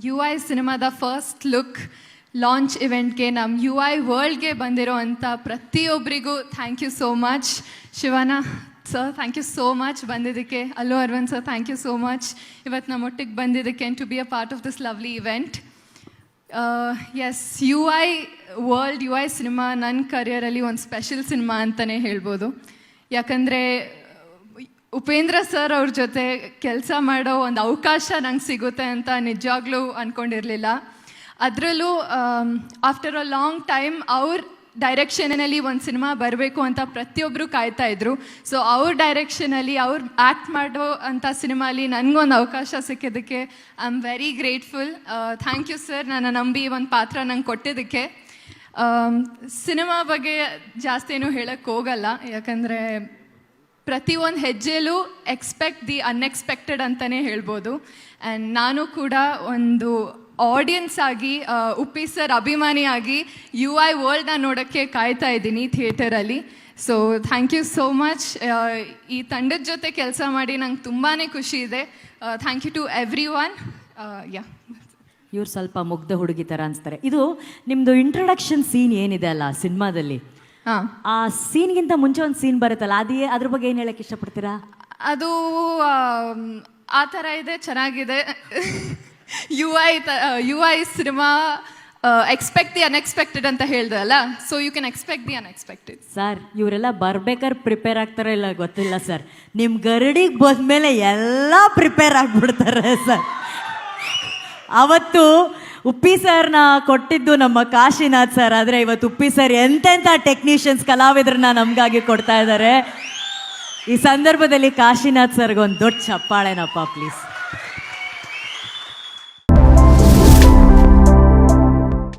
You I ಸಿನಿಮಾದ first look launch ಇವೆಂಟ್ಗೆ ನಮ್ಮ ಯು ಐ ವರ್ಲ್ಡ್ಗೆ ಬಂದಿರೋ ಅಂಥ ಪ್ರತಿಯೊಬ್ಬರಿಗೂ thank you so much. Shivanna sir thank you so much ಬಂದಿದ್ದಕ್ಕೆ. Allu Aravind sir thank you so much ಇವತ್ತು ನಮ್ಮೊಟ್ಟಿಗೆ ಬಂದಿದ್ದಕ್ಕೆ and to be a part of this lovely event. Yes, U I world, U I cinema ನನ್ನ ಕರಿಯರಲ್ಲಿ ಒಂದು ಸ್ಪೆಷಲ್ ಸಿನಿಮಾ ಅಂತಲೇ ಹೇಳ್ಬೋದು. ಯಾಕಂದರೆ ಉಪೇಂದ್ರ ಸರ್ ಅವ್ರ ಜೊತೆ ಕೆಲಸ ಮಾಡೋ ಒಂದು ಅವಕಾಶ ನಂಗೆ ಸಿಗುತ್ತೆ ಅಂತ ನಿಜವಾಗ್ಲೂ ಅಂದ್ಕೊಂಡಿರಲಿಲ್ಲ. ಅದರಲ್ಲೂ ಆಫ್ಟರ್ ಅ ಲಾಂಗ್ ಟೈಮ್ ಅವ್ರ ಡೈರೆಕ್ಷನಲ್ಲಿ ಒಂದು ಸಿನಿಮಾ ಬರಬೇಕು ಅಂತ ಪ್ರತಿಯೊಬ್ಬರು ಕಾಯ್ತಾಯಿದ್ರು. ಸೊ ಅವ್ರ ಡೈರೆಕ್ಷನಲ್ಲಿ ಅವ್ರು ಆ್ಯಕ್ಟ್ ಮಾಡೋ ಅಂಥ ಸಿನಿಮಾಲಿ ನನಗೊಂದು ಅವಕಾಶ ಸಿಕ್ಕಿದ್ದಕ್ಕೆ I am very grateful. Thank you sir, ನನ್ನ ನಂಬಿ ಒಂದು ಪಾತ್ರ ನಂಗೆ ಕೊಟ್ಟಿದ್ದಕ್ಕೆ. ಸಿನಿಮಾ ಬಗ್ಗೆ ಜಾಸ್ತಿ ಏನೂ ಹೇಳೋಕ್ಕೆ ಹೋಗಲ್ಲ, ಯಾಕಂದರೆ ಪ್ರತಿಯೊಂದು ಹೆಜ್ಜೆಯಲ್ಲೂ ಎಕ್ಸ್ಪೆಕ್ಟ್ ದಿ ಅನ್ಎಕ್ಸ್ಪೆಕ್ಟೆಡ್ ಅಂತಲೇ ಹೇಳ್ಬೋದು. ಆ್ಯಂಡ್ ನಾನು ಕೂಡ ಒಂದು ಆಡಿಯನ್ಸ್ ಆಗಿ ಉಪ್ಪಿ ಸರ್ ಅಭಿಮಾನಿಯಾಗಿ ಯು ಐ ವರ್ಲ್ಡ್ನ ನೋಡೋಕ್ಕೆ ಕಾಯ್ತಾ ಇದ್ದೀನಿ ಥಿಯೇಟರಲ್ಲಿ. So thank you so much. ಈ ತಂಡದ ಜೊತೆ ಕೆಲಸ ಮಾಡಿ ನಂಗೆ ತುಂಬಾ ಖುಷಿ ಇದೆ. Thank you to everyone. Yeah, ಇವ್ರು ಸ್ವಲ್ಪ ಮುಗ್ಧ ಹುಡುಗಿ ಥರ ಅನಿಸ್ತಾರೆ. ಇದು ನಿಮ್ಮದು ಇಂಟ್ರೊಡಕ್ಷನ್ ಸೀನ್ ಏನಿದೆ ಅಲ್ಲ ಸಿನಿಮಾದಲ್ಲಿ, ಆ ಸೀನ್ಗಿಂತ ಮುಂಚೆ ಒಂದು ಸೀನ್ ಬರುತ್ತಲ್ಲ, ಅದ್ರ ಬಗ್ಗೆ ಏನು ಹೇಳಕ್ಕೆ ಇಷ್ಟಪಡ್ತೀರಾ? ಅದು ಆ ಥರ ಇದೆ, ಚೆನ್ನಾಗಿದೆ. U I cinema expect the unexpected ಅಂತ ಹೇಳ್ದಲ್ಲ, so you can expect the unexpected. Sir, ಇವರೆಲ್ಲ ಬರ್ಬೇಕಾದ್ರೆ ಪ್ರಿಪೇರ್ ಆಗ್ತಾರೋ ಇಲ್ಲ ಗೊತ್ತಿಲ್ಲ ಸರ್. ನಿಮ್ಮ ಗರಡಿಗೆ ಬಂದ್ಮೇಲೆ ಎಲ್ಲ ಪ್ರಿಪೇರ್ ಆಗಿಬಿಡ್ತಾರೆ ಸರ್. ಅವತ್ತು ಉಪ್ಪಿ ಸರ್ನ ಕೊಟ್ಟಿದ್ದು ನಮ್ಮ ಕಾಶಿನಾಥ್ ಸರ್, ಆದರೆ ಇವತ್ತು ಉಪ್ಪಿ ಸರ್ ಎಂತೆಂಥ ಟೆಕ್ನಿಷಿಯನ್ಸ್ ಕಲಾವಿದ್ರನ್ನ ನಮಗಾಗಿ ಕೊಡ್ತಾ ಇದ್ದಾರೆ. ಈ ಸಂದರ್ಭದಲ್ಲಿ ಕಾಶಿನಾಥ್ ಸರ್ಗೆ ಒಂದು ದೊಡ್ಡ ಚಪ್ಪಾಳೆನಪ್ಪ ಪ್ಲೀಸ್.